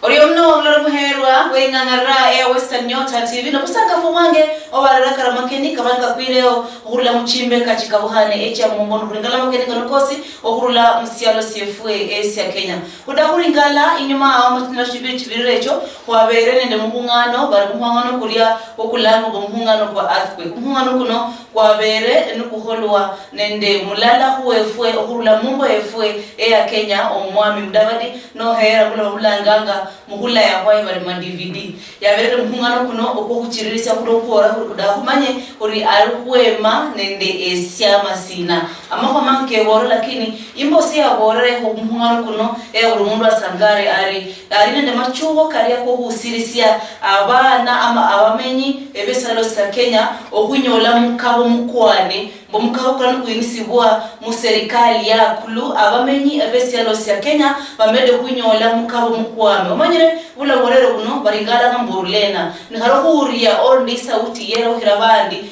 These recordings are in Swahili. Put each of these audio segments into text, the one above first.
Oriomno mloro muherwa wengangara ya Western Nyota TV no kusanga fumange obaraka AMAKENI kabanga kwireo ohurula muchimbe kachika buhane echa mumbono kuringala AMAKENI konokosi ohurula musialo CFA esi ya Kenya kudakuringala inyuma amutina shibiri chibirecho wabere nende muhungano bari muhungano kulia okulango muhungano kwa earthquake muhungano kuno wabere nukuholwa nende mulala huefwe ohurula mumbo efwe ya Kenya omwami Mudavadi no hera kula bulanganga muhula ya kwa bari ma DVD ya bere muhungano kuno okuchirisa kurokora kudakumanye uri alwema nende esiama sina amako manke boro lakini imbo si ya bore ho muhungano kuno urumundu asangare ari nende machugo kari yako husirisia abana ama abamenyi ebesalo sa Kenya okunyola mukabo mukwane mbo mukabo kana kuinisibwa mu serikali ya kulu abamenyi ebesalo sa Kenya bamede kunyola mukabo mukwame omanyire bula borero kuno baringala ngamburlena niharohuria ordi sauti yero hirabandi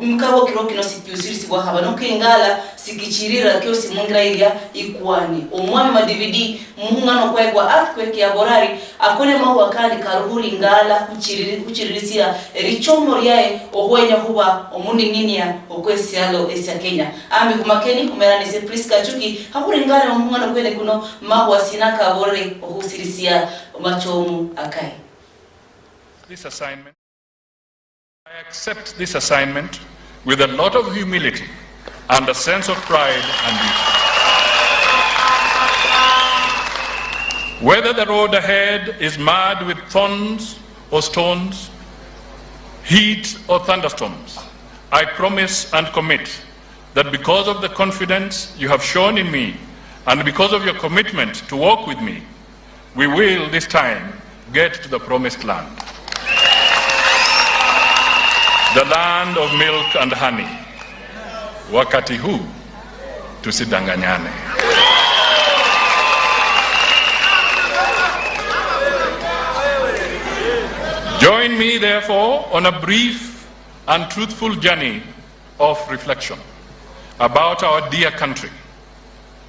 mukabo kirokino sikiusirisibwa haba no kingala sikichirira kyo simungira iria ikwani omwami ma DVD muhungano kwa earthquake ya borari akone mawa kandi karuhuri ngala kuchiririsia richomo ryae ohwenya huba omundi ninia okwesialo esa Kenya ambi AMAKENI kumeranise Prisca Achuki hakuri ngala muhungano kwene kuno mawa sinaka bore ohusirisia machomu akai. This assignment, I accept this assignment with a lot of humility and a sense of pride and duty. Whether the road ahead is marred with thorns or stones, heat or thunderstorms, I promise and commit that because of the confidence you have shown in me and because of your commitment to walk with me, we will this time get to the promised land. The land of milk and honey. Wakati huu tusidanganyane. Join me therefore on a brief and truthful journey of reflection about our dear country,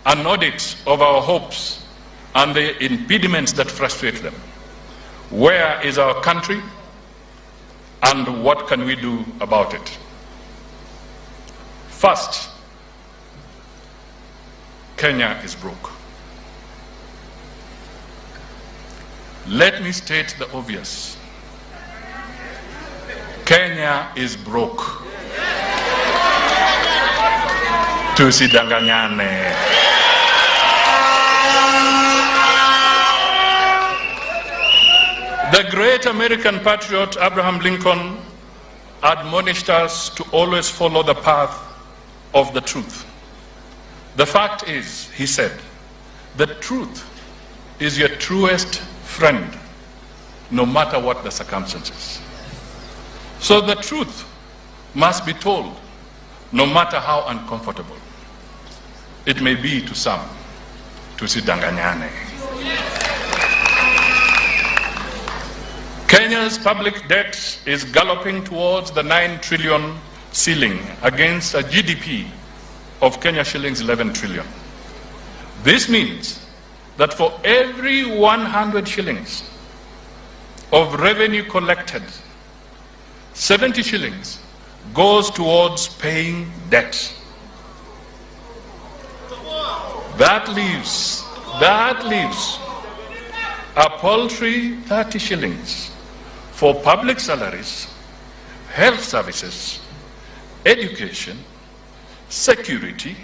an audit of our hopes and the impediments that frustrate them. Where is our country and what can we do about it? First, Kenya is broke. Let me state the obvious. Kenya is broke. Tusidanganyane. The great American patriot Abraham Lincoln admonished us to always follow the path of the truth. The fact is, he said, the truth is your truest friend, no matter what the circumstances. So the truth must be told, no matter how uncomfortable it may be to some. Tusidanganyane. Kenya's public debt is galloping towards the 9 trillion ceiling against a GDP of Kenya shillings 11 trillion. This means that for every 100 shillings of revenue collected, 70 shillings goes towards paying debt. That leaves a paltry 30 shillings for public salaries, health services, education, security,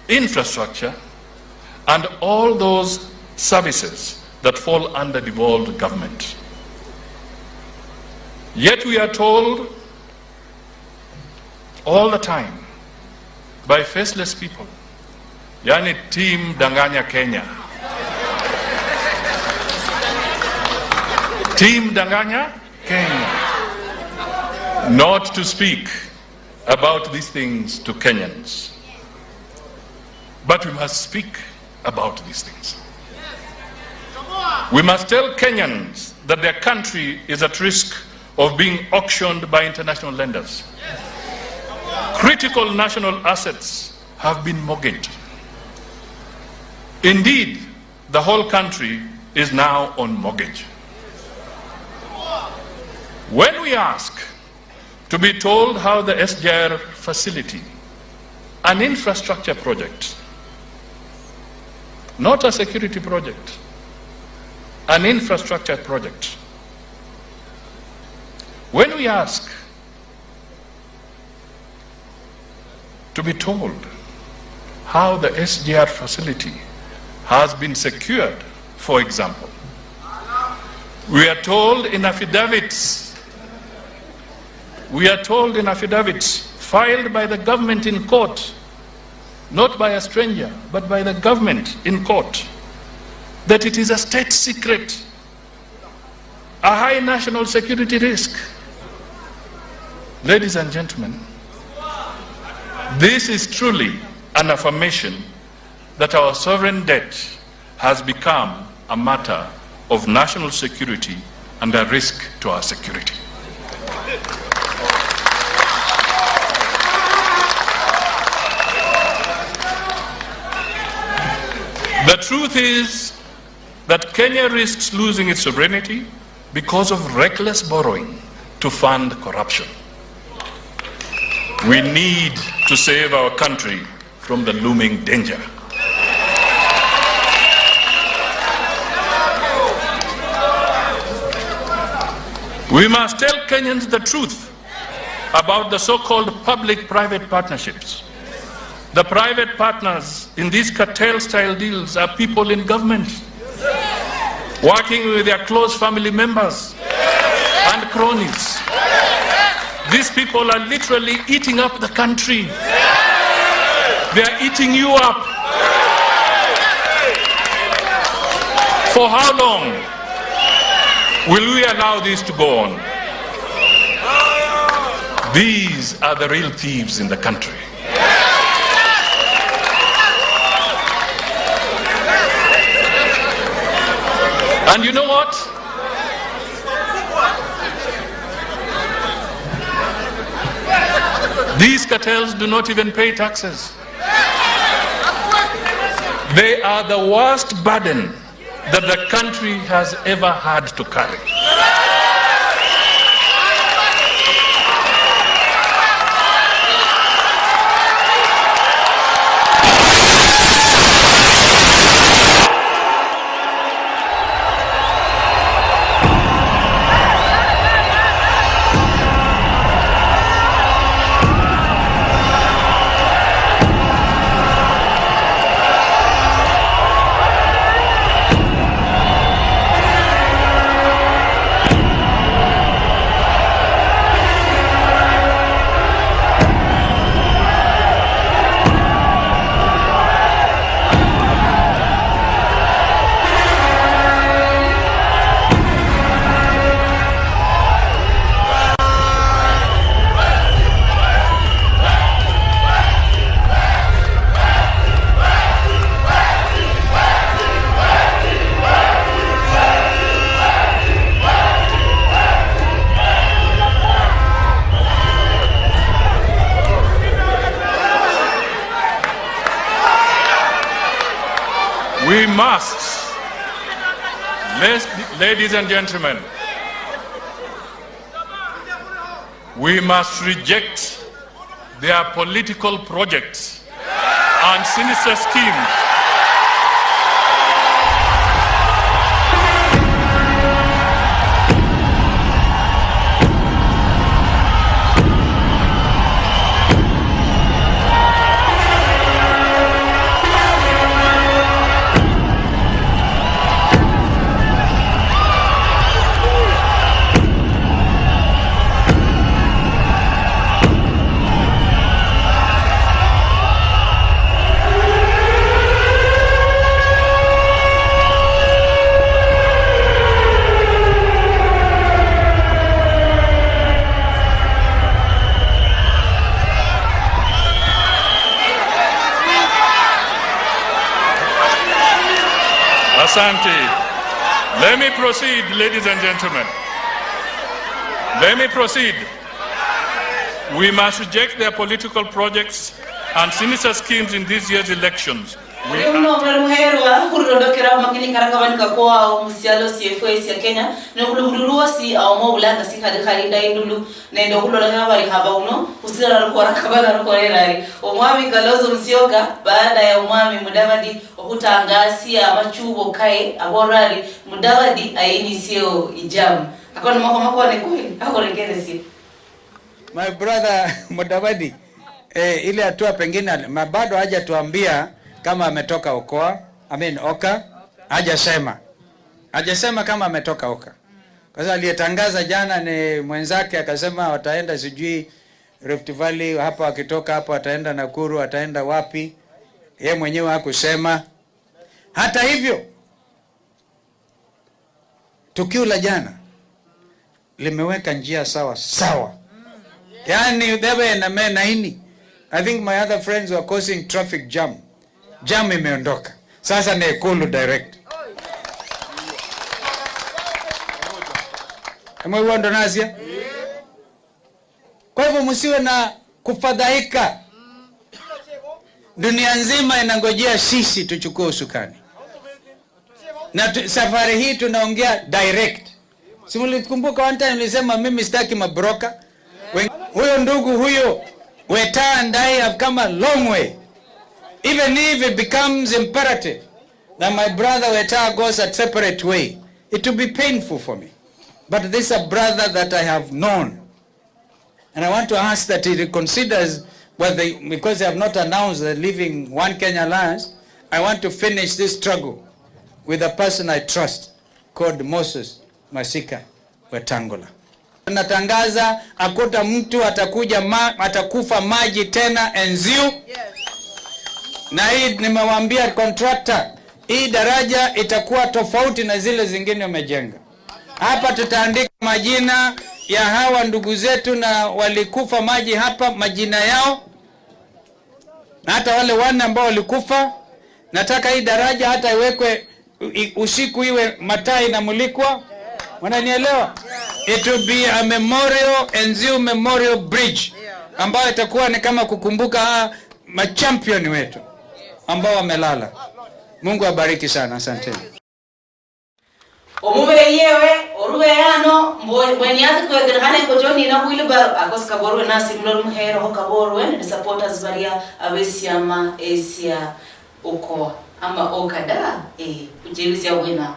infrastructure, and all those services that fall under devolved government. Yet we are told all the time by faceless people, yani team Danganya Kenya. Team Danganya Kenya. Not to speak about these things to Kenyans. But we must speak about these things. We must tell Kenyans that their country is at risk of being auctioned by international lenders. Critical national assets have been mortgaged. Indeed, the whole country is now on mortgage. When we ask to be told how the SGR facility, an infrastructure project, not a security project, an infrastructure project, when we ask to be told how the SGR facility has been secured, for example, we are told in affidavits, filed by the government in court, not by a stranger, but by the government in court, that it is a state secret, a high national security risk. Ladies and gentlemen, this is truly an affirmation that our sovereign debt has become a matter of national security and a risk to our security. The truth is that Kenya risks losing its sovereignty because of reckless borrowing to fund corruption. We need to save our country from the looming danger. We must tell Kenyans the truth about the so-called public-private partnerships. The private partners in these cartel-style deals are people in government, working with their close family members and cronies. These people are literally eating up the country. They are eating you up. For how long will we allow this to go on? These are the real thieves in the country. And you know what? These cartels do not even pay taxes. They are the worst burden that the country has ever had to carry. We must, ladies and gentlemen, we must reject their political projects and sinister schemes. Asante. Let me proceed, ladies and gentlemen. Let me proceed. We must reject their political projects and sinister schemes in this year's elections Uno mwerwa kurondokera AMAKENI karakabanika kwa musialo CFS ya Kenya no kulururwa si awmo ulanga si kali kali ndayindulu nendo kulolanga bari haba uno usira ko rakabana ko rerari omwami Kalonzo Musyoka baada ya umwami Mudavadi okutangasia amachubo kai aborari Mudavadi ayini sio ijamu akona mako ne kweli akorengere si my brother Mudavadi ile hatua pengine bado haja tuambia kama ametoka Oka, hajasema kama ametoka Oka. Kwa sababu aliyetangaza jana ni mwenzake akasema wataenda sijui Rift Valley, hapa wakitoka hapo wataenda Nakuru, wataenda wapi? Yeye mwenyewe hakusema. Hata hivyo tukio la jana limeweka njia sawa. Yaani bebe na mena hini. I think my other friends were causing traffic jam. Jam imeondoka. Sasa ni Ikulu direct. Mwe ndo nasia? Kwa hivyo msiwe na kufadhaika. Dunia nzima inangojea sisi tuchukue usukani. Na safari hii tunaongea direct. Simulikumbuka one time nilisema mimi sitaki mabroka. Huyo ndugu huyo Weta and I have come a long way. Even if it becomes imperative that my brother Weta goes a separate way, it will be painful for me. But this is a brother that I have known. And I want to ask that he reconsiders because they have not announced they're leaving One Kenya Alliance. I want to finish this struggle with a person I trust called Moses Masika Wetangula. Natangaza akuta mtu atakufa maji tena Enziu. Na hii nimewaambia contractor, hii daraja itakuwa tofauti na zile zingine umejenga. Hapa tutaandika majina ya hawa ndugu zetu na walikufa maji hapa, majina yao. Na hata wale wana ambao walikufa, nataka hii daraja hata iwekwe usiku iwe mataa inamulikwa. Wananielewa? It will be a memorial, Enziu Memorial Bridge, ambayo itakuwa ni kama kukumbuka machampion wetu ambao wamelala. Mungu abariki sana, asanteni. Omube yewe orube yano mweni yake kwa gerhane ko joni na Wilbar akoska borwe nasi mlolu muhero ho kaborwe ni supporters baria abesiama Asia uko ama okada kujibisi ya wina.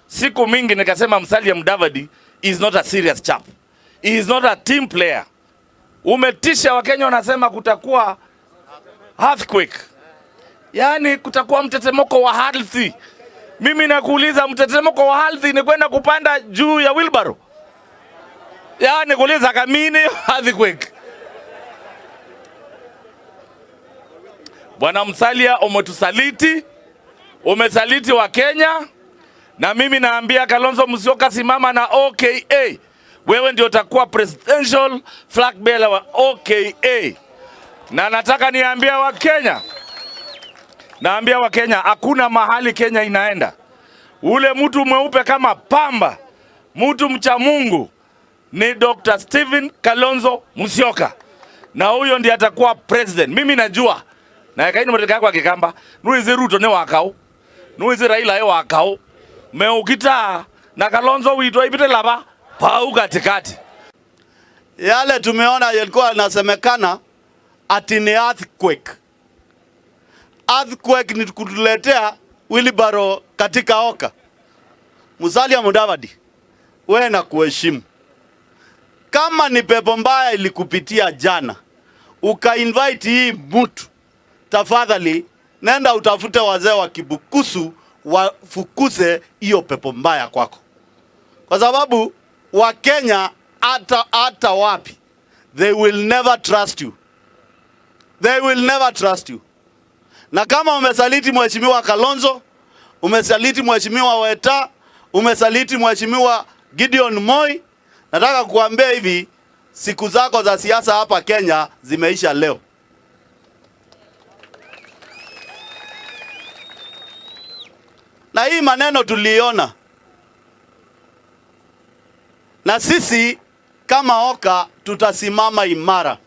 Siku mingi nikasema Musalia Mudavadi is not a serious chap. He is not a team player. Umetisha Wakenya wanasema kutakuwa earthquake. Yaani kutakuwa mtetemeko wa ardhi. Mimi nakuuliza mtetemeko wa ardhi ni kwenda kupanda juu ya wheelbarrow? Yaani kuuliza kamini earthquake. Bwana Musalia umetusaliti, umesaliti wa Kenya. Na mimi naambia Kalonzo Musyoka simama na OKA. Wewe ndio utakuwa presidential flag bearer wa OKA. Na nataka niambia wa Kenya. Naambia wa Kenya hakuna mahali Kenya inaenda. Ule mtu mweupe kama pamba, mtu mcha Mungu ni Dr. Stephen Kalonzo Musyoka. Na huyo ndiye atakuwa president. Mimi najua. Na yakaini mtaka kwa Kikamba, nuizi Ruto ne wakao. Nuizi Raila ye wakao. Meukita na Kalonzo wito ipite laba pau katikati. Yale tumeona yalikuwa yanasemekana ati ni earthquake. Earthquake ni kutuletea wheelbarrow katika Oka. Musalia Mudavadi, wewe na kuheshimu. Kama ni pepo mbaya ilikupitia jana, uka-invite hii mtu, tafadhali nenda utafute wazee wa Kibukusu wafukuze hiyo pepo mbaya kwako. Kwa sababu wa Kenya hata wapi, they will never trust you. They will never trust you. Na kama umesaliti mheshimiwa Kalonzo, umesaliti mheshimiwa Weta, umesaliti mheshimiwa Gideon Moi, nataka kukuambia hivi, siku zako za siasa hapa Kenya zimeisha leo. Na hii maneno tuliona. Na sisi kama Oka tutasimama imara.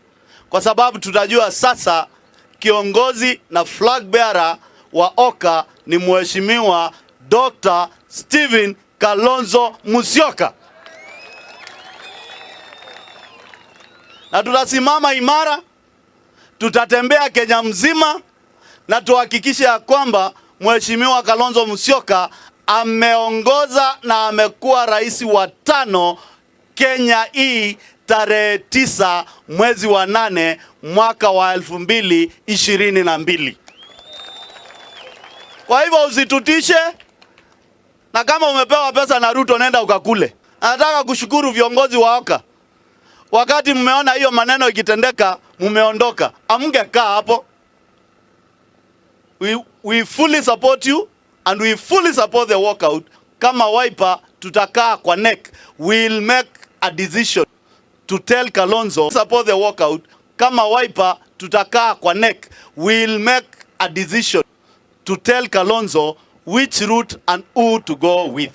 Kwa sababu tutajua sasa kiongozi na flag bearer wa OKA ni Mheshimiwa Dr. Stephen Kalonzo Musyoka. Na tutasimama imara, tutatembea Kenya mzima na tuhakikishe ya kwamba Mheshimiwa Kalonzo Musyoka ameongoza na amekuwa rais wa 5 Kenya hii tarehe 9 mwezi wa 8 mwaka wa 2022. Kwa hivyo usitutishe, na kama umepewa pesa na Ruto nenda ukakule. Nataka kushukuru viongozi wa OKA. Wakati mmeona hiyo maneno ikitendeka, mmeondoka. Amngekaa hapo. We fully support you and we fully support the walkout. Kama Wiper tutakaa kwa neck. We'll make a decision to tell Kalonzo support the walkout. Kama Wiper tutakaa kwa neck. We'll make a decision to tell Kalonzo which route and who to go with.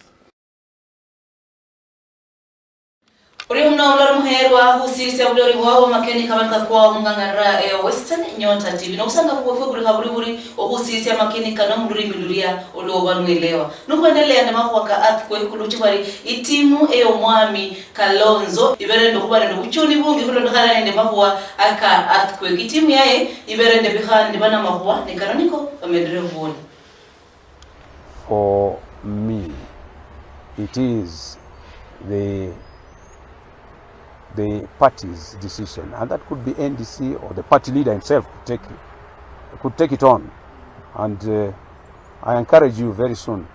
Uri mna ulari muherwa husisi ya ulari wao makeni kamanka kwa mungangara Western Nyota TV. Na usanga kuwa buri haburi husisi ya makeni kana muri miluria uloba mwelewa. Nukuendelea na makwaka earthquake kuluchibari itimu mwami Kalonzo iberendo kubare no uchuni bungi kulo kana nende makwa aka earthquake itimu yae iberende bihandi bana makwa ni kanoniko amedre voni. For me, it is the party's decision, and that could be NDC or the party leader himself could take it on. And I encourage you very soon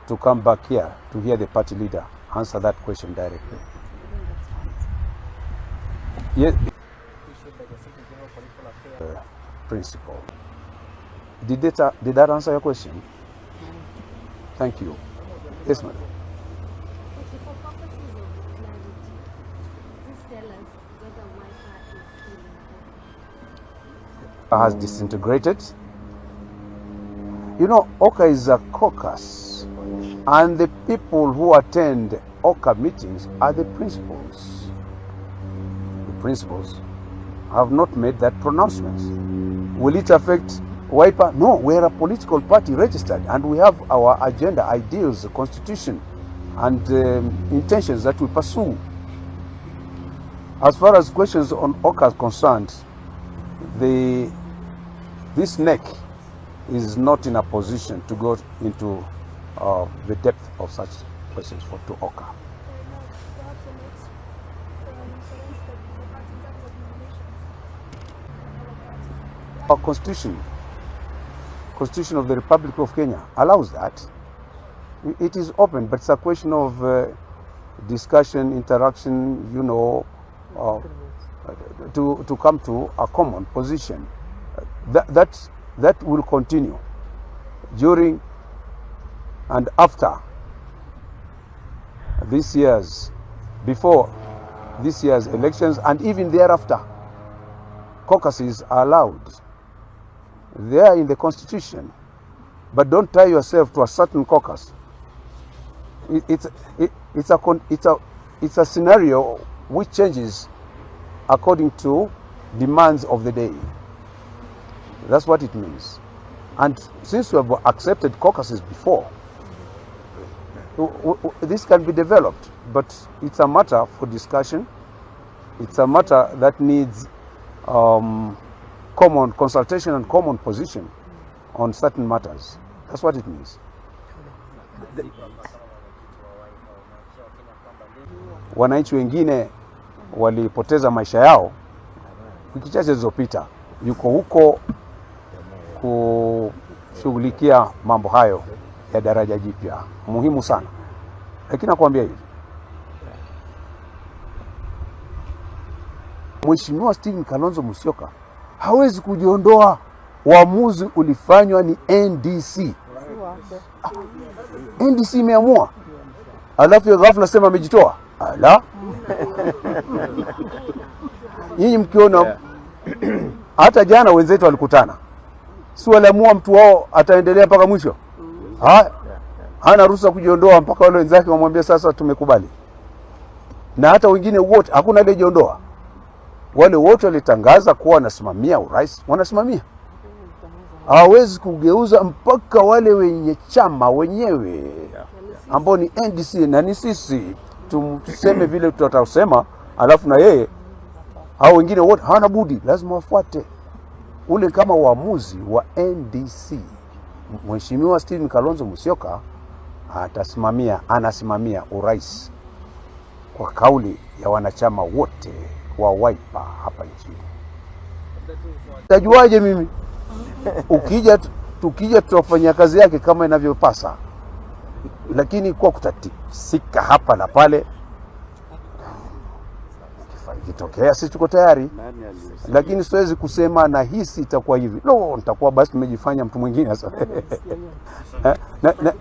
to come back here to hear the party leader answer that question directly. Yes. Principle. Did that answer your question? Thank you. Yes, madam. Has disintegrated. You know, OKA is a caucus, and the people who attend OKA meetings are the principals. The principals have not made that pronouncement. Will it affect Wiper? No, we're a political party registered, and we have our agenda, ideals, the constitution, and intentions that we pursue. As far as questions on OKA are concerned, this neck is not in a position to go into the depth of such questions to OKA. Our constitution of the Republic of Kenya allows that. It is open, but it's a question of discussion, interaction, you know, to come to a common position. That will continue during and after this year's, before this year's elections, and even thereafter. Caucuses are allowed. They are in the constitution, but don't tie yourself to a certain caucus. It's a scenario which changes according to demands of the day. That's what it means. And since we have accepted caucuses before, this can be developed, but it's a matter for discussion. It's a matter that needs common consultation and common position on certain matters. That's what it means. Wananchi wengine walipoteza maisha yao wiki chache zilizopita. Yuko huko kushughulikia mambo hayo ya daraja jipya muhimu sana. Lakini nakwambia hivi, Mheshimiwa Stephen Kalonzo Musyoka hawezi kujiondoa. Uamuzi ulifanywa ni NDC. NDC imeamua. Alafu ghafla sema amejitoa. Ala. Nyinyi mkiona hata jana wenzetu walikutana. Si waliamua mtu wao ataendelea mpaka mwisho. Hana ruhusa kujiondoa mpaka wale wenzake wamwambie sasa tumekubali. Na hata wengine wote hakuna aliyejiondoa. Wale wote walitangaza kuwa wanasimamia urais, wanasimamia. Hawezi kugeuza mpaka wale wenye chama wenyewe ambao ni NDC na ni sisi tuseme vile tutasema, alafu na yeye hao wengine wote hawana budi, lazima wafuate ule kama uamuzi wa NDC. Mheshimiwa Stephen Kalonzo Musyoka anasimamia urais kwa kauli ya wanachama wote wa Wiper hapa nchini. Tajuaje mimi? Tukija tutafanya kazi yake kama inavyopasa, lakini kwa kutatisika hapa na pale, ikitokea sisi tuko tayari, lakini siwezi kusema na hisi itakuwa hivi. Nitakuwa basi tumejifanya mtu mwingine sasa.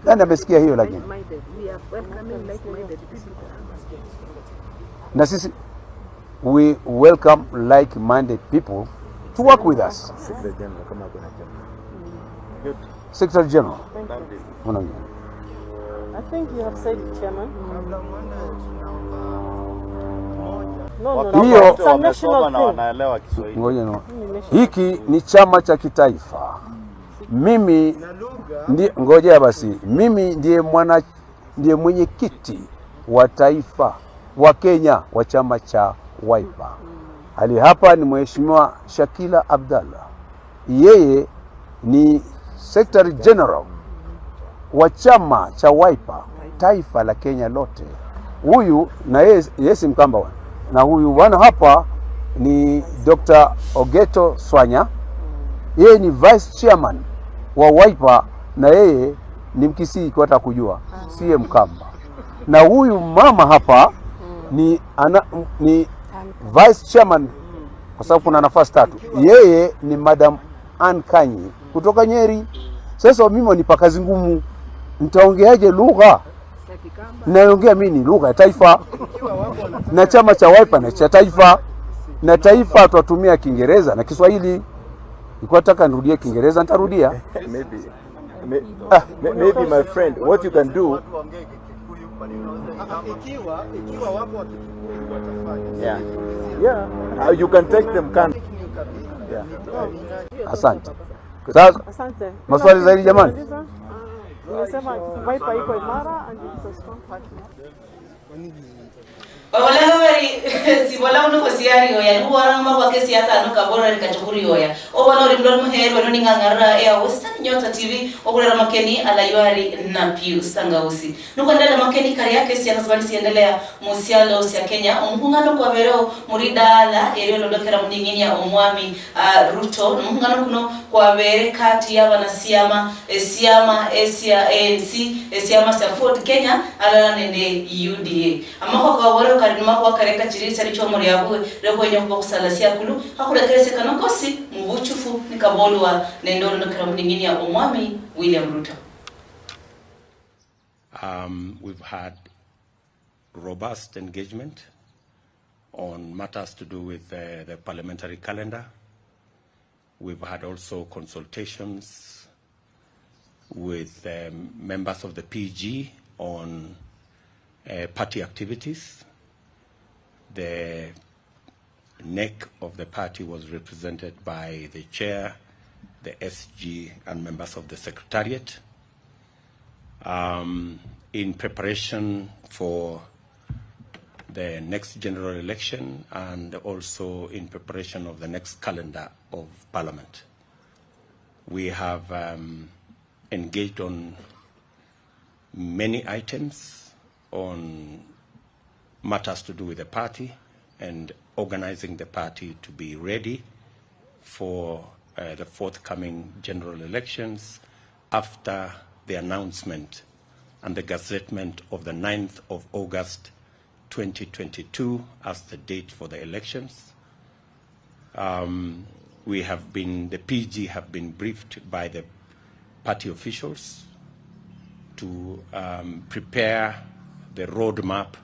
Nani amesikia hiyo? Lakini na sisi we welcome like-minded people to work with us. Secretary General. I think you have said it, Chairman. No. Hiyo It's a national thing. ngoja no. Hiki ni chama cha kitaifa. Mimi ngoja basi. Mimi ndiye mwenyekiti wa taifa wa Kenya wa chama cha Wiper. Ali hapa ni Mheshimiwa Shakila Abdallah. Yeye ni Secretary General wa chama cha Wiper taifa la Kenya lote. Huyu na yeye si Mkamba, na huyu bwana hapa ni Dr. Ogeto Swanya. Yeye ni Vice Chairman wa Wiper na yeye ni Mkisii kwa hata kujua, siye Mkamba. Na huyu mama hapa ni Vice Chairman kwa sababu kuna nafasi tatu. Yeye ni Madam Ann Kanyi kutoka Nyeri. Sasa mimi nipa kazi ngumu. Nitaongeaje lugha? Naongea mimi lugha ya taifa. Na chama cha Wiper na cha taifa. Na taifa tutatumia Kiingereza na Kiswahili. Niko nataka nirudie Kiingereza, nitarudia. Maybe my friend, what you can do, you can take them Asante. Sasa maswali zaidi jamani. Nimesema Wiper iko imara and it's a strong partner. Wala bari sibola uno kosiari oya ni waranga kwa kesi hata anuka bora nikachukuri oya obana uri mdomo hero no ningangara ya Western Nyota TV okulera Makeni alayuari na Pius Sangausi nuko ndala Makeni kari yake si anasabani siendelea musialo sia Kenya omungano kwa vero muridala eryo londokera mudingini ya omwami Ruto omungano kuno kwa vere kati ya wanasiama siama Asia ANC siama sa Ford Kenya ala nende UDA amako kwa woro karinuma kwa kareka chirisa licho muri yabwe leko yenye kwa kusalasia kulu hakula kerese kanokosi mubuchufu nikabolwa nendolo ndokera mudingini ya omwami William Ruto. We've had robust engagement on matters to do with the parliamentary calendar. We've had also consultations with members of the PG on party activities. The neck of the party was represented by the chair, the SG, and members of the secretariat. In preparation for the next general election and also in preparation of the next calendar of Parliament. We have engaged on many items on matters to do with the party and organizing the party to be ready for the forthcoming general elections after the announcement and the gazettement of the 9th of August 2022 as the date for the elections. The PG have been briefed by the party officials to prepare the roadmap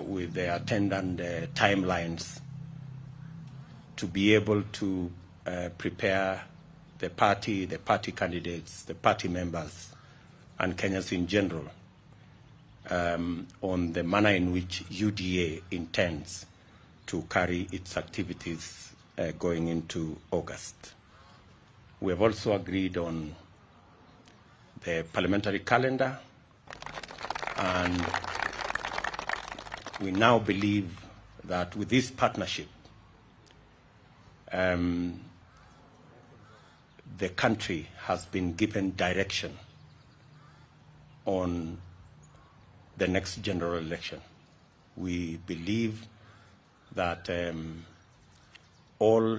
with the attendant timelines to be able to prepare the party candidates, the party members, and Kenyans in general on the manner in which UDA intends to carry its activities going into August. We have also agreed on the parliamentary calendar, and we now believe that with this partnership, the country has been given direction on the next general election. We believe that all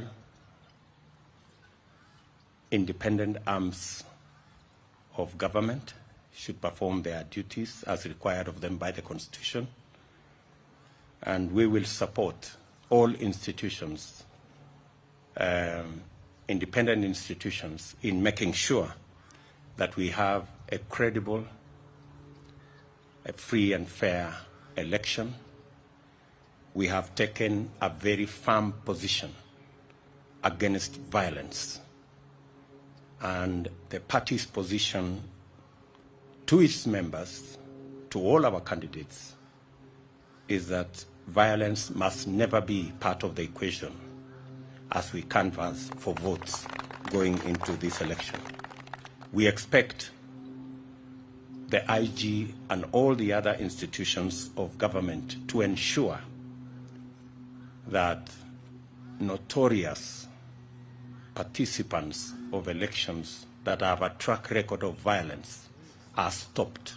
independent arms of government should perform their duties as required of them by the Constitution, and we will support all institutions, independent institutions, in making sure that we have a credible, a free and fair election. We have taken a very firm position against violence, and the party's position to its members, to all our candidates, is that violence must never be part of the equation as we canvass for votes going into this election. We expect the IG and all the other institutions of government to ensure that notorious participants of elections that have a track record of violence are stopped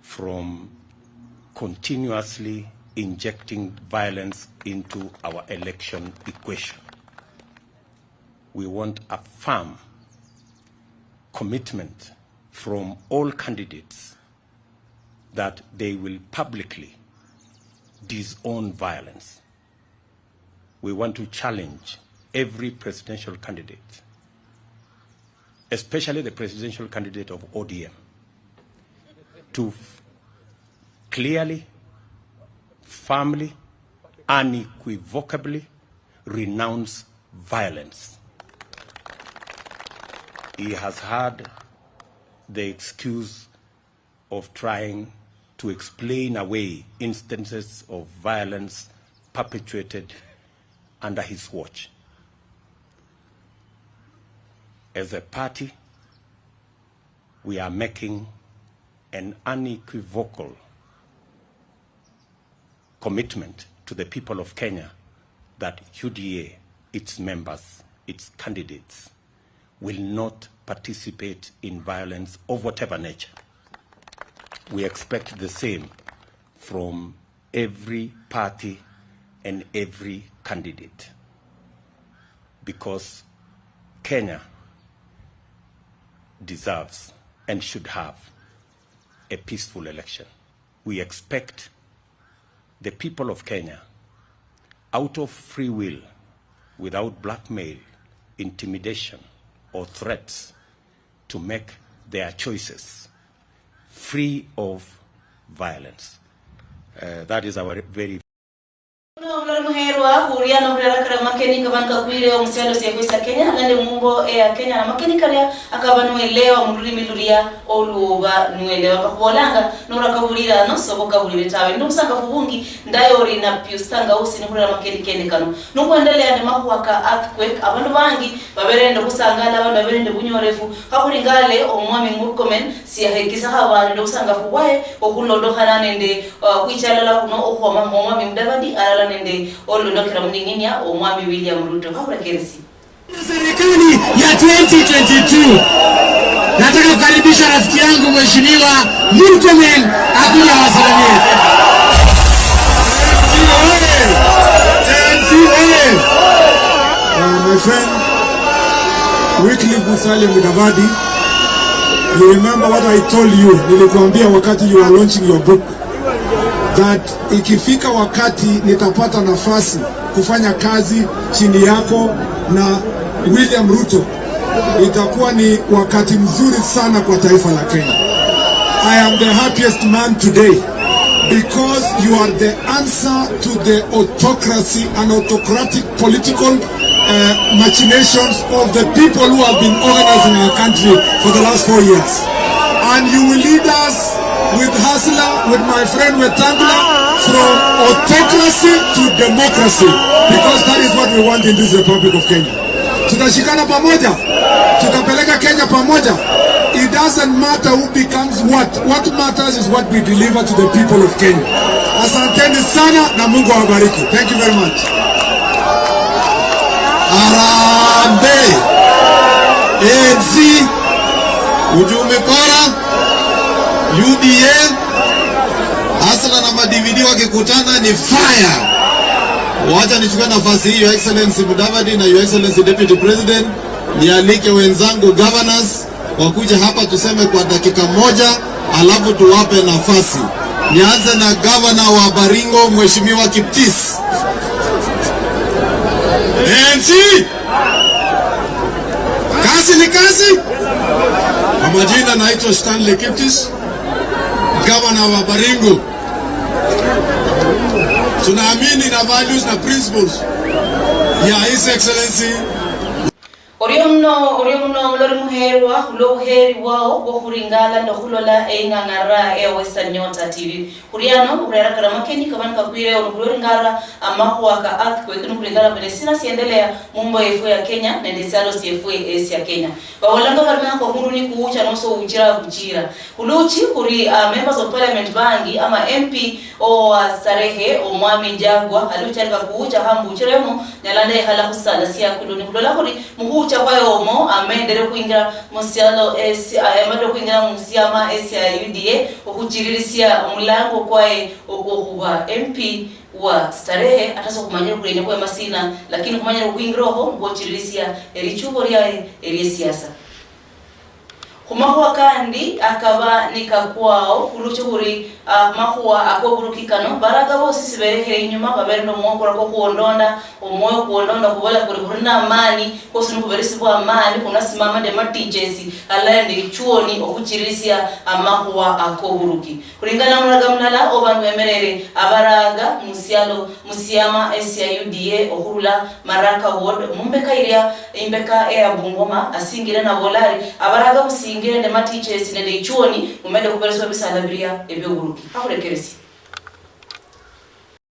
from continuously injecting violence into our election equation. We want a firm commitment from all candidates that they will publicly disown violence. We want to challenge every presidential candidate, especially the presidential candidate of ODM, to clearly, firmly, unequivocally renounce violence. He has had the excuse of trying to explain away instances of violence perpetrated under his watch. As a party, we are making an unequivocal commitment to the people of Kenya that UDA, its members, its candidates, will not participate in violence of whatever nature. We expect the same from every party and every candidate, because Kenya deserves and should have a peaceful election. We expect the people of Kenya, out of free will, without blackmail, intimidation, or threats, to make their choices free of violence. That is our very muherwa huriana hurera kara makeni kabanka kwire o msendo siyakwisa Kenya nende mumbo ya Kenya na makeni kare akaba nuelewa murimi luria oluba nuelewa kabolanga nura kabulira no sobo kabulire tawe ndusanga fubungi ndayori na piusanga usi ni hurera makeni kende kano nukuendelea ne mahuaka earthquake abantu bangi baberende kusangala abantu baberende bunyorefu hakulingale omwami ngurukomen siyahekisa habana ndusanga fuwaye okulondo hananende kwichalala kuno okwa omwami Mudavadi alala nende olondokera mninginya omwami William Ruto kabula keresi. Serikali ya 2022 nataka kukaribisha rafiki yangu mheshimiwa Murkomen akuja wasalimie. My friend Wycliffe Musalia Mudavadi, you remember what I told you nilikuambia wakati you are launching your book, that ikifika wakati nitapata nafasi kufanya kazi chini yako na William Ruto, itakuwa ni wakati mzuri sana kwa taifa la Kenya. I am the happiest man today because you are the answer to the autocracy and autocratic political machinations of the people who have been organizing our country for the last 4 years. And you will lead us with Hustler, with my friend Wetangula, from autocracy to democracy, because that is what we want in this Republic of Kenya. Tutashikana pamoja, tutapeleka Kenya pamoja. It doesn't matter who becomes what. What matters is what we deliver to the people of Kenya. Asanteni sana na Mungu awabariki. Thank you very much. Arambe ANC ujumbe bora UDA Hustler na madividi wakikutana ni fire. Wacha nichukue nafasi hii, Your Excellency Mudavadi na Your Excellency Deputy President, nialike wenzangu governors wakuja hapa tuseme kwa dakika moja, alafu tuwape nafasi. Nianze na governor wa Baringo, Mheshimiwa Kiptis. ANC kazi ni kazi. Kwa majina naitwa Stanley Kiptis, governor wa Baringo. Tunaamini na values na principles ya His Excellency Oriomno mlori muherwa ulo heri wao go kuringala ndo kulola engangara Western Nyota TV. Kuriano urera kana makeni kabani kakwire ururi ngara amako aka earthquake no kuringala Palestina siendelea mumbo efu ya Kenya na ndesalo CFU ya Kenya. Bawolanga barima ko muruni kuucha no so ujira kuchira. Uluchi kuri members of parliament bangi ama MP o Starehe o Mwami Jagwa alucharika kuucha hambu chiremo nyalande hala kusala siya kuluni kulola kuri muhucha kwa yomo amendere kuingira musialo amado kuingira musiama ya UDA okuchiririsia mulango kwae okuba MP wa Starehe ataso kumanyira kulenya kwa masina lakini kumanyira kuingira ho ngochiririsia erichubo lya siasa. Kumahuwa kandi akaba nikakwao kuluchuri mahuwa akoburukikano baraga bo sisi berekere inyuma babere no mwokora ko kuondonda omoyo kuondonda kubola kuri na amani ko sinu kuberisi bwa amani kunasimama de matijesi alende ichuoni okuchirisia amahuwa akoburuki kuringana muraga mnala obantu emerere abaraga musiama ya UDA ohurula Maraka ward mumbeka iria imbeka Bungoma asingire na bolari abaraga musingire de matijesi nende ichuoni umende kubereswa bisalabiria ebyo ahurekeresi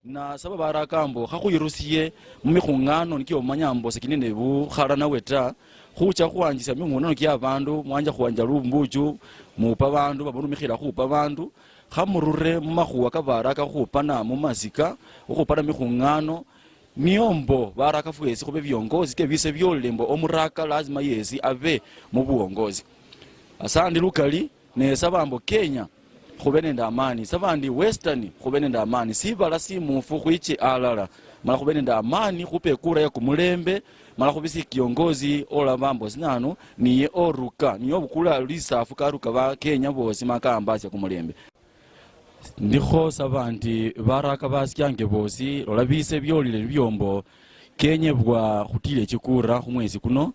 na sababu arakambo hakuyirusiye mumikhungano nikiyo manyambo sekinene bu kharana weta khucha khuwanjisa ming'ono kya abandu mwanja khuwanja lumbuju mupa abandu babonu mikhila khupa abandu khamurure mumakhuwa kabaraka khupana mumazika khupana mikhungano niombo baraka fwesi khube byongozi ke bise byolembo omuraka lazima yesi abe mu buongozi. Asandi lukali ne sabambo Kenya khube nende amani, sabandi Western khube nende amani, sibala simufu khuichi alala mala khube nende amani khupe kura ya kumulembe mala khubisi kiongozi ola bambo sinano niye oruka niyo bukula lisafu karuka ba Kenya bosi makambasya kumulembe. Ndikho sabandi baraka basyange bosi lola bise byolile byombo Kenya bwa khutile chikura khumwezi kuno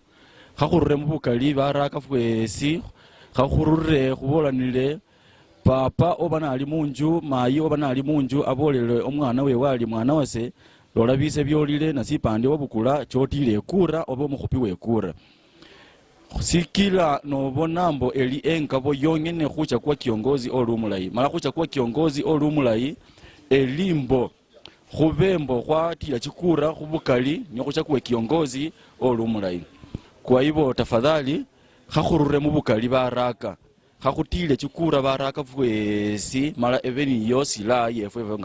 khakhurure mubukali baraka fwesi khakhurure khubolanile papa obana ali munju mayi obana ali munju abolele omwana we wali mwana wase lola bise byolile nasipande obukula chotile kura obo mukhupi we kura sikila nobonambo eli enkabo yongene khucha kwa kiongozi olumulayi mala khucha kwa kiongozi olumulayi elimbo khubembo khwatila chikura khubukali ni khucha kwa kiongozi olumulayi. Kwa hivyo tafadhali khakhurure mubukali baraka khakutile chikura baraka fwesi mala eveni yosi la yefu.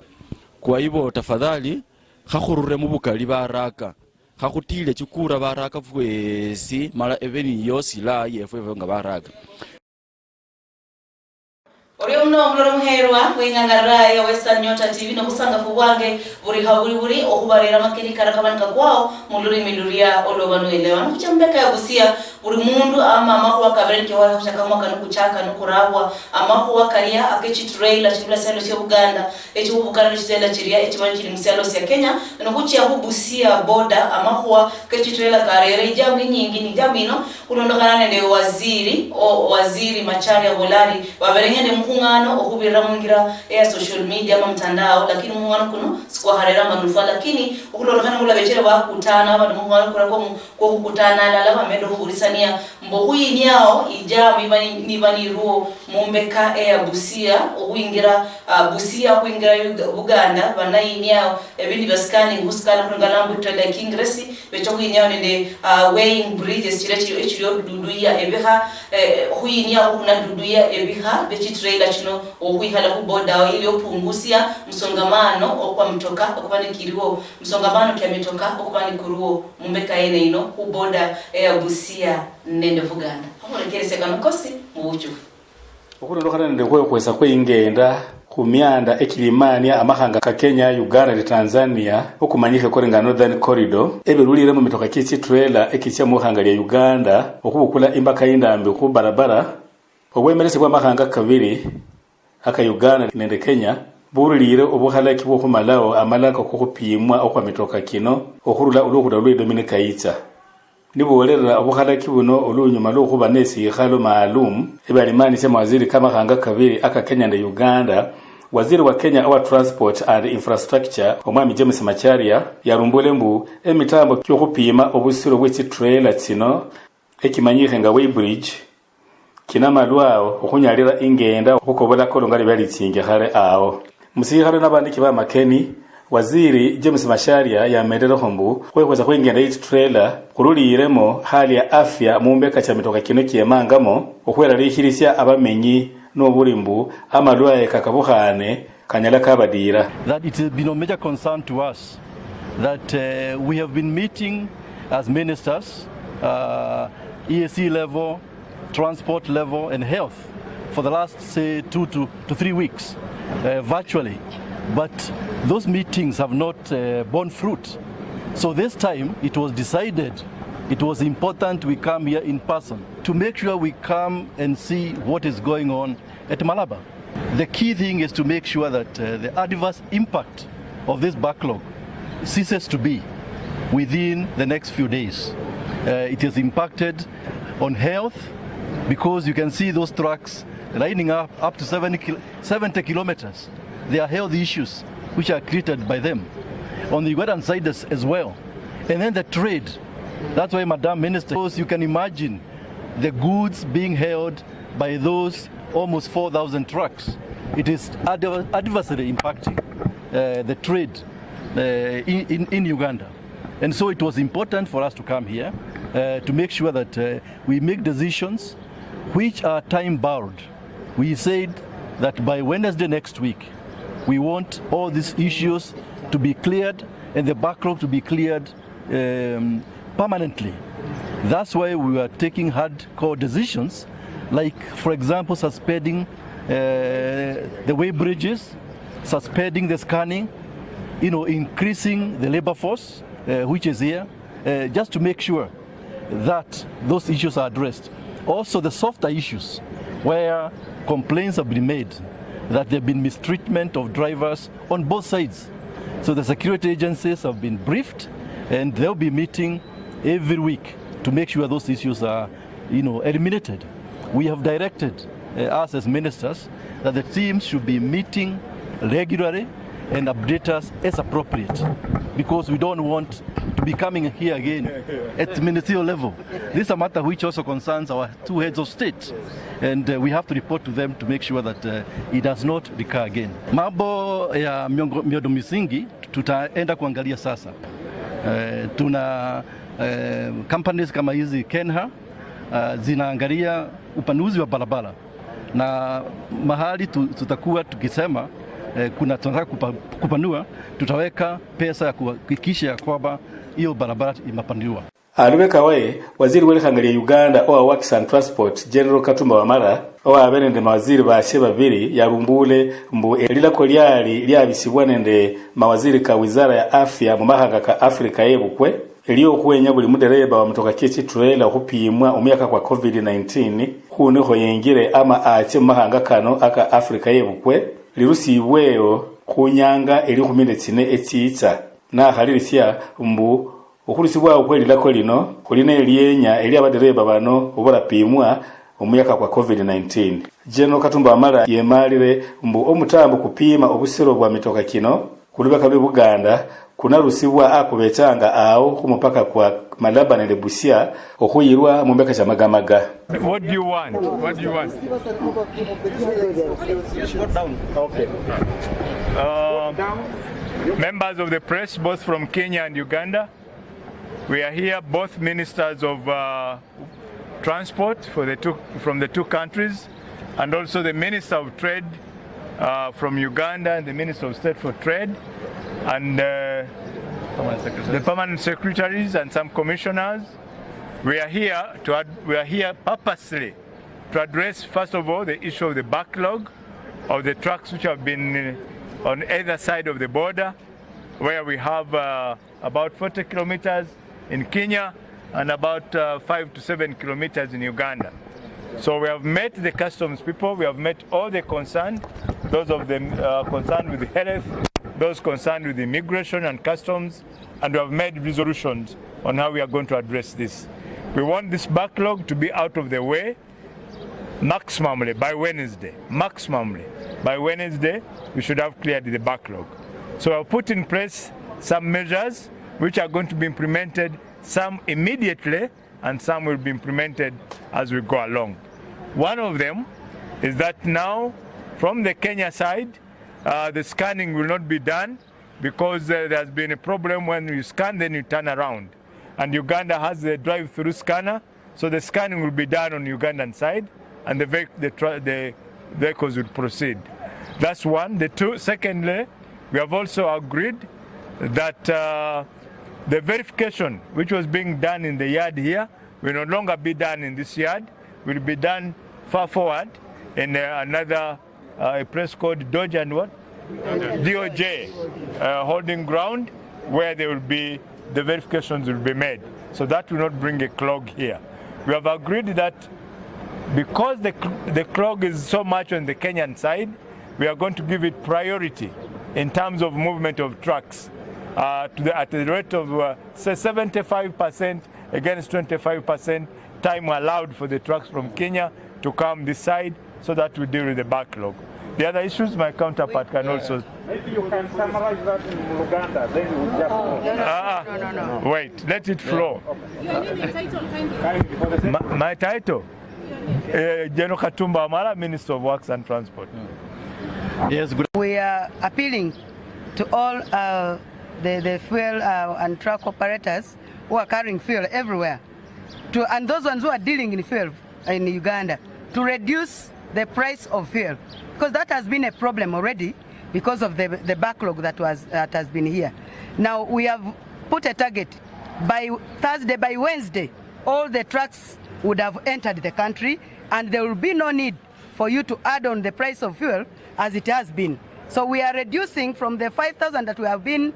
Kwa hivyo tafadhali khakhurure mubukali baraka khakutile chikura baraka fwesi mala eveni yosi la yefu nga baraka. Oriomno mloro muherwa wengangara ya Western Nyota TV no kusanga kubwange buri okubarera makeni karakabanika kwao muluri miluria olobanu elewa nuchambeka ya gusia buri mundu ama amakuwa kabereke wala kuchaka mwaka nukuchaka nukurabwa amakuwa kalia akechi trailer chibula selo sia Uganda echi ubukana chitela chiria echi manchini mselo sia Kenya nukuchi ya hubusia boda amakuwa kechi trailer karere jambi nyingi ni jambi no kulondokana nende waziri Macharia Bolari waberengende mungano okubira mungira ya social media ama mtandao lakini mungano kuno sikwa harera manufaa lakini okulondokana kula bechere bakutana abantu mungano kula kwa kukutana lala bamedo kurisania mbohui nyao ijami nibani ruo mumbeka ya Busia uingira Busia kuingira Uganda banainyao ebindi baskani nguskana kungalambu tada kingresi becho kuinyao nende weighing bridges chiro duduya ebiha huinyao kuna duduya ebiha bechi trailer chino okuihala kuboda ili opungusia msongamano okwa mtoka okubani kiriwo msongamano kya mitoka okubani kuruo mumbeka ene ino kuboda ya Busia nende Uganda amurekere kanokosi mubuchu okulondokana nende kwesa kwingenda kumyanda ekilimania amahanga ka Kenya, Uganda ne Tanzania okumanyike korenga Northern Corridor ebirulire mu mitoka kichi trailer ekicha mu hanga lya Uganda okubukula imbaka indambi ku barabara obwemerese kwa mahanga kabiri aka Uganda nende Kenya burulire obuhalaki bwo kumalao amalaka kokupimwa okwa mitoka kino okurula ulukuda lwe Dominica Itsa nibolerera obuhalaki buno olunyuma lwokuba nesi khalo maalum ebalimani sema waziri kama hanga kabiri aka Kenya na Uganda. Waziri wa Kenya wa Transport and Infrastructure omwami James Macharia yarumbule mbu emitambo kyokupima obusiro bw'eki trailer kino ekimanyike nga weighbridge kinamalwao okunyalira ingenda okukobola kolongali bali kinge khale awo musihalo nabandiki ba AMAKENI. Waziri James Macharia yamendera hombu kweza kwingenda iti trailer kuruliremo hali ya afya mumbeka cha mitoka kino kiemangamo okwera lihirisya abamenyi n'obulimbu amalwaye kakabuhane kanyala kabadira. That it has been a major concern to us that we have been meeting as ministers, EAC level, transport level and health for the last say 2 to 3 weeks virtually. But those meetings have not borne fruit. So this time it was decided it was important we come here in person to make sure we come and see what is going on at Malaba. The key thing is to make sure that the adverse impact of this backlog ceases to be within the next few days. It has impacted on health because you can see those trucks lining up to 70 kilometers. There are health issues which are created by them on the Ugandan side as well. And then the trade. That's why, Madam Minister, you can imagine the goods being held by those almost 4,000 trucks. It is adversely impacting the trade in Uganda. And so it was important for us to come here to make sure that we make decisions which are time-bound. We said that by Wednesday next week, we want all these issues to be cleared and the backlog to be cleared permanently. That's why we are taking hardcore decisions, like, for example, suspending the way bridges, suspending the scanning, increasing the labor force, which is here, just to make sure that those issues are addressed. Also, the softer issues, where complaints have been made that there have been mistreatment of drivers on both sides. So the security agencies have been briefed and they'll be meeting every week to make sure those issues are eliminated. We have directed us as ministers that the teams should be meeting regularly and update us as appropriate, because we don't want to be coming here again at ministerial level. This is a matter which also concerns our two heads of state, and we have to report to them to make sure that it does not recur again. Mambo ya miundo misingi tutaenda kuangalia sasa. Tuna companies kama hizi Kenha zinaangalia upanuzi wa barabara, na mahali tutakuwa tukisema tunataka kupanua, tutaweka pesa ya kuhakikisha ya kwamba hiyo barabara imepanuliwa. Alubeka wae waziri w'ekangalia Uganda owa Works and Transport General Katumba Wamala owa abenende mawaziri bashe babiri yarumbule mbu elilako lyabisibwa nende mawaziri ka wizara ya afya mu mahanga ka Afrika yebukwe eliyo kuwenya buli mudereba wa mtoka kichi trailer okupimwa omyaka kwa COVID-19 kuneho yengire ama ache mu mahanga kano aka Afrika yebukwe lirusibweyo kunyanga eli kuminde kine ekiita na halirisya mbu okulisibwa okwelilako lino kulina elienya eli abadereba bano obarapimwa omuyaka kwa COVID-19. General Katumba Wamala yemalire mbu omutambo kupima obusiro bwa mitoka kino kulubaka lwe Buganda kunarusiwa akubechanga ao kumupaka kwa Malaba na Busia okuyirwa mumbeka cha magamaga. What do you want? What do you want? Okay. Members of the press, both from Kenya and Uganda, we are here, both ministers of transport from the two countries, and also the Minister of Trade from Uganda and the Minister of State for Trade, and the permanent secretaries and some commissioners. We are here purposely to address, first of all, the issue of the backlog of the trucks which have been on either side of the border, where we have about 40 kilometers in Kenya and about 5 to 7 kilometers in Uganda. So we have met the customs people, we have met all the concerned, those of them concerned with the health, those concerned with immigration and customs, and we have made resolutions on how we are going to address this. We want this backlog to be out of the way maximally by Wednesday. Maximally by Wednesday, we should have cleared the backlog. So I've put in place some measures which are going to be implemented, some immediately and some will be implemented as we go along. One of them is that now from the Kenya side, the scanning will not be done because there's been a problem when you scan, then you turn around. And Uganda has the drive-through scanner, so the scanning will be done on Ugandan side, and the vehicles will proceed. That's one. Secondly, we have also agreed that the verification which was being done in the yard here will no longer be done in this yard, will be done far forward in another a place called Dodge and what? DOJ holding ground, where there will be the verifications will be made. So that will not bring a clog here. We have agreed that because the clog is so much on the Kenyan side, we are going to give it priority in terms of movement of trucks at the rate of say 75% against 25% time allowed for the trucks from Kenya to come this side, so that we deal with the backlog. The other issues my counterpart can also... Maybe you can summarize that in Uganda, then we will just... No. Wait, let it flow. My title? General Katumba Amara, Minister of Works and Transport. Yes, good. We are appealing to all the fuel and truck operators who are carrying fuel everywhere, and those ones who are dealing in fuel in Uganda, to reduce the price of fuel, because that has been a problem already because of the backlog that has been here. Now we have put a target by Thursday, by Wednesday, all the trucks would have entered the country, and there will be no need for you to add on the price of fuel as it has been. So we are reducing from the 5,000 that we have been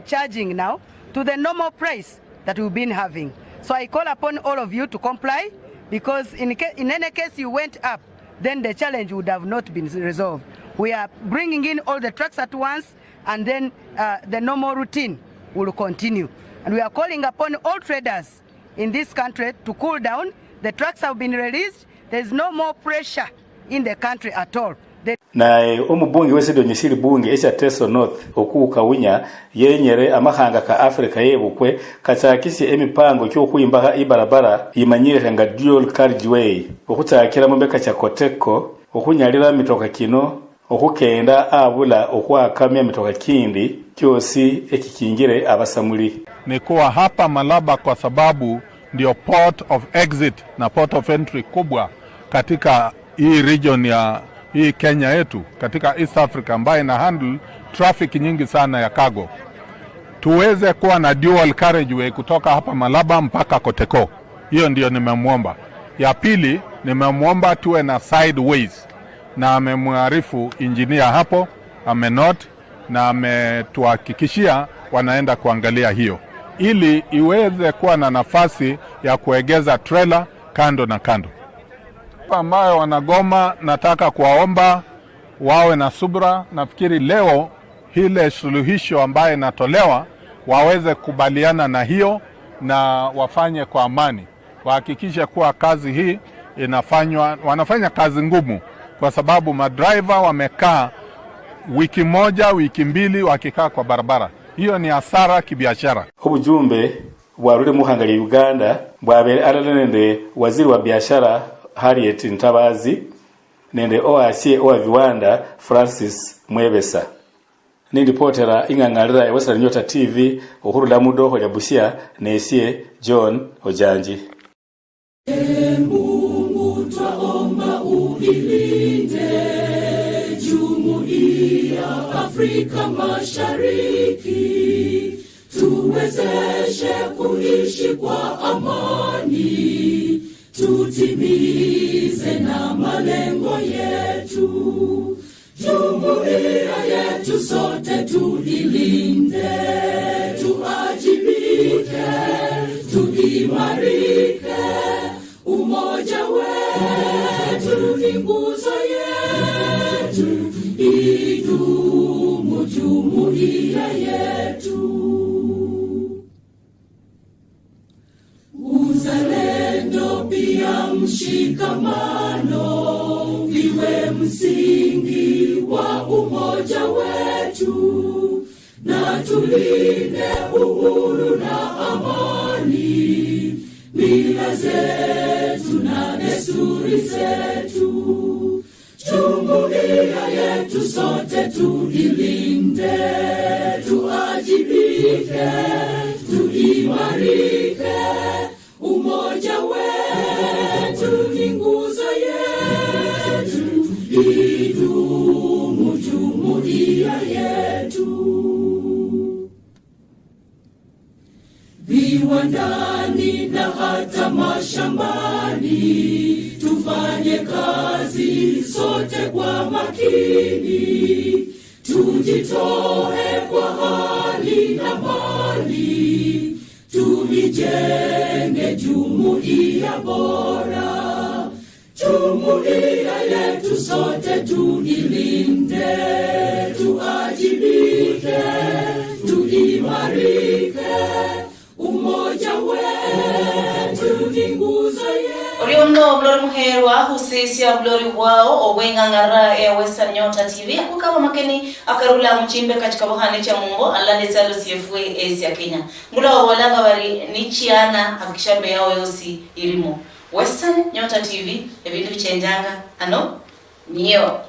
charging now to the normal price that we've been having. So I call upon all of you to comply, because in any case you went up, then the challenge would have not been resolved. We are bringing in all the trucks at once, and then the normal routine will continue. And we are calling upon all traders in this country to cool down. The trucks have been released. There is no more pressure in the country at all. Naye omubungi w'Esedo Nyisiri bunge echa Teso North okuuka winya yenyere amahanga ka Africa yebukwe kachakisi emipango ky'okuyimbaga ibarabara imanyire nga dual carriageway okutakira mumbeka cha Koteko okunyalira mitoka kino okukenda abula okwakamya mitoka kindi kyosi ekikingire abasamuli. Nikuwa hapa Malaba kwa sababu ndio port of exit na port of entry kubwa katika hii region ya hii Kenya yetu, katika East Africa ambayo ina handle traffic nyingi sana ya cargo. Tuweze kuwa na dual carriageway kutoka hapa Malaba mpaka Koteko. Hiyo ndio nimemuomba. Ya pili nimemuomba tuwe na sideways, na amemwarifu engineer hapo, amenot na ametuhakikishia wanaenda kuangalia hiyo, ili iweze kuwa na nafasi ya kuegeza trailer kando na kando. Ambayo wanagoma, nataka kuwaomba wawe na subra. Nafikiri leo hile suluhisho ambaye natolewa waweze kubaliana na hiyo na wafanye kwa amani. Wahakikishe kuwa kazi hii inafanywa, wanafanya kazi ngumu, kwa sababu madriver wamekaa wiki moja, wiki mbili wakikaa kwa barabara. hiyo ni hasara kibiashara. Obujumbe bwarule muhangali Uganda bwabere alalende waziri wa biashara Harriet Ntabazi nende oasie owa viwanda Francis Mwebesa. Nindi potera ingangalira ya Western Nyota TV uhurula mudoho ya Busia nesie John Ojanji. Mungu twaomba uilinde Jumuiya Afrika Mashariki, tuwezeshe kuishi kwa amani, tutimize na malengo yetu. Jumuiya yetu sote tuilinde, tuajibike, tuimarike. Umoja wetu ni nguzo yetu, idumu jumuiya yetu. Uzalendo pia mshikamano viwe msingi wa umoja wetu, na tulinde uhuru na amani, mila zetu na desturi zetu. Jumuiya yetu sote tuilinde, tuajibike, tuimarike. Umoja wetu ni nguzo yetu, idumu jumuiya yetu. Viwandani na hata mashambani, tufanye kazi sote kwa makini, tujitoe kwa hali na mali, tuijenge jumuiya bora. Jumuiya yetu sote tuilinde, tuajibike, tuimarike. Umoja wetu ni nguzo yetu. Oriuno blori muherwa husisi ya blori wao obwengangara ya Western Nyota TV akukaba makeni akarula mchimbe katika buhane cha Mungu alande zalo CFA Asia Kenya. Ngula walanga bari nichiana akishambe yao yosi ilimo. Western Nyota TV ebintu bichenjanga ano niyo